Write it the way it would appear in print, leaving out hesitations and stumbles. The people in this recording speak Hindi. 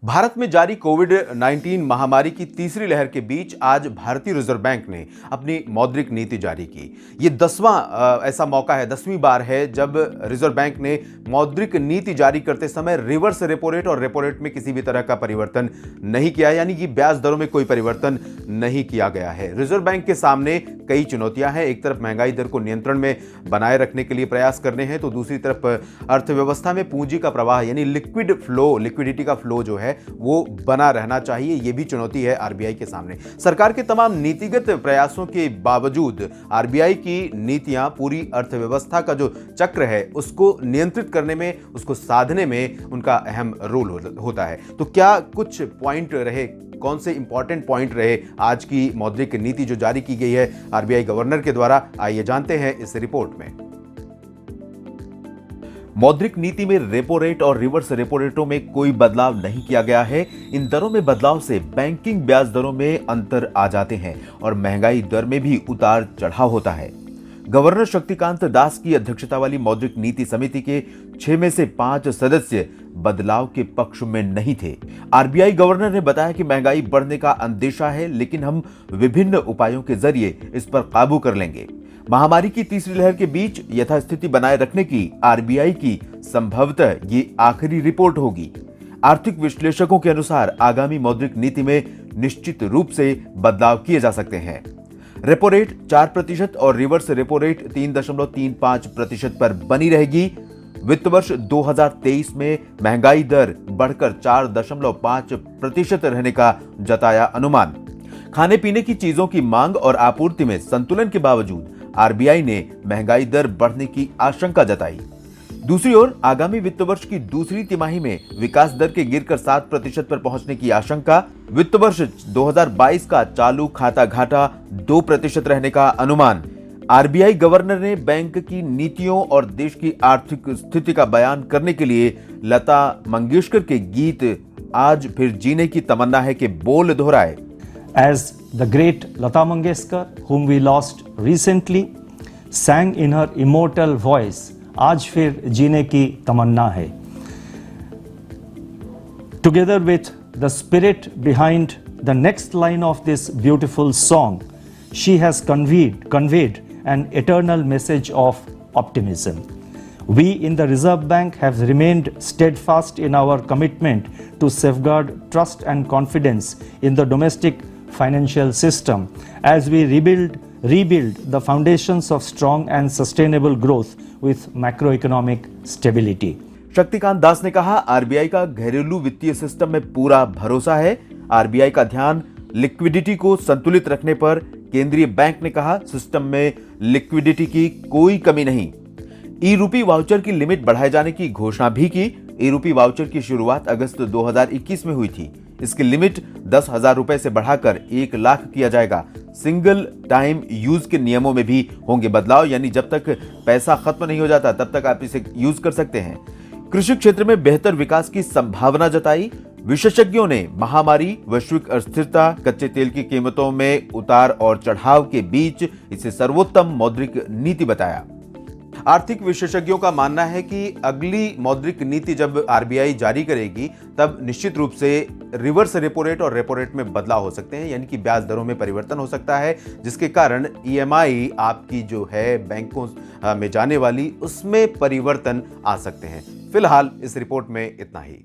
भारत में जारी कोविड-19 महामारी की तीसरी लहर के बीच आज भारतीय रिजर्व बैंक ने अपनी मौद्रिक नीति जारी की। ये 10वां ऐसा मौका है, 10वीं बार है जब रिजर्व बैंक ने मौद्रिक नीति जारी करते समय रिवर्स रेपो रेट और रेपो रेट में किसी भी तरह का परिवर्तन नहीं किया, यानी कि ब्याज दरों में कोई परिवर्तन नहीं किया गया है। रिजर्व बैंक के सामने कई चुनौतियां हैं। एक तरफ महंगाई दर को नियंत्रण में बनाए रखने के लिए प्रयास करने हैं, तो दूसरी तरफ अर्थव्यवस्था में पूंजी का प्रवाह यानी लिक्विडिटी का फ्लो जो है वो बना रहना चाहिए। यह भी चुनौती है आरबीआई के सामने। सरकार के तमाम नीतिगत प्रयासों के बावजूद आरबीआई की नीतियां पूरी अर्थव्यवस्था का जो चक्र है उसको नियंत्रित करने में, उसको साधने में उनका अहम रोल होता है। तो क्या कुछ पॉइंट रहे, कौन से इंपॉर्टेंट पॉइंट रहे आज की मौद्रिक नीति जो जारी की गई है आरबीआई गवर्नर के द्वारा, आइए जानते हैं इस रिपोर्ट में। मौद्रिक नीति में रेपो रेट और रिवर्स रेपो रेटों में कोई बदलाव नहीं किया गया है। इन दरों में बदलाव से बैंकिंग ब्याज दरों में अंतर आ जाते हैं और महंगाई दर में भी उतार चढ़ाव होता है। गवर्नर शक्तिकांत दास की अध्यक्षता वाली मौद्रिक नीति समिति के 6 में से 5 सदस्य बदलाव के पक्ष में नहीं थे। आरबीआई गवर्नर ने बताया कि महंगाई बढ़ने का अंदेशा है, लेकिन हम विभिन्न उपायों के जरिए इस पर काबू कर लेंगे। महामारी की तीसरी लहर के बीच यथास्थिति बनाए रखने की आरबीआई की संभवतः ये आखिरी रिपोर्ट होगी। आर्थिक विश्लेषकों के अनुसार आगामी मौद्रिक नीति में निश्चित रूप से बदलाव किए जा सकते हैं। रेपो रेट 4% और रिवर्स रेपो रेट 3.35% पर बनी रहेगी। वित्त वर्ष 2023 में महंगाई दर बढ़कर 4.5% रहने का जताया अनुमान। खाने पीने की चीजों की मांग और आपूर्ति में संतुलन के बावजूद आरबीआई ने महंगाई दर बढ़ने की आशंका जताई। दूसरी ओर आगामी वित्त वर्ष की दूसरी तिमाही में विकास दर के गिरकर 7% पर पहुंचने की आशंका। वित्त वर्ष 2022 का चालू खाता घाटा 2% रहने का अनुमान। आरबीआई गवर्नर ने बैंक की नीतियों और देश की आर्थिक स्थिति का बयान करने के लिए लता मंगेशकर के गीत आज फिर जीने की तमन्ना है के बोल दोहराए। As the great Lata Mangeshkar, whom we lost recently, sang in her immortal voice, "Aaj fir jeene ki tamanna hai." Together with the spirit behind the next line of this beautiful song, she has conveyed an eternal message of optimism. We in the Reserve Bank have remained steadfast in our commitment to safeguard trust and confidence in the domestic financial system as we rebuild the foundations of strong and sustainable growth with macroeconomic stability. Shaktikanta Das ने कहा, आरबीआई का घरेलू वित्तीय सिस्टम में पूरा भरोसा है। आरबीआई का ध्यान लिक्विडिटी को संतुलित रखने पर। केंद्रीय बैंक ने कहा, सिस्टम में लिक्विडिटी की कोई कमी नहीं। ई रूपी वाउचर की लिमिट बढ़ाए जाने की घोषणा भी की। ई रूपी वाउचर की शुरुआत अगस्त 2021 में हुई थी। इसकी लिमिट 10,000 रुपए से बढ़ाकर 1 लाख किया जाएगा। सिंगल टाइम यूज के नियमों में भी होंगे बदलाव, यानी जब तक पैसा खत्म नहीं हो जाता तब तक आप इसे यूज कर सकते हैं। कृषि क्षेत्र में बेहतर विकास की संभावना जताई। विशेषज्ञों ने महामारी, वैश्विक अस्थिरता, कच्चे तेल की कीमतों में उतार और चढ़ाव के बीच इसे सर्वोत्तम मौद्रिक नीति बताया। आर्थिक विशेषज्ञों का मानना है कि अगली मौद्रिक नीति जब आरबीआई जारी करेगी तब निश्चित रूप से रिवर्स रेपो रेट और रेपो रेट में बदलाव हो सकते हैं, यानी कि ब्याज दरों में परिवर्तन हो सकता है, जिसके कारण ईएमआई आपकी जो है बैंकों में जाने वाली उसमें परिवर्तन आ सकते हैं। फिलहाल इस रिपोर्ट में इतना ही।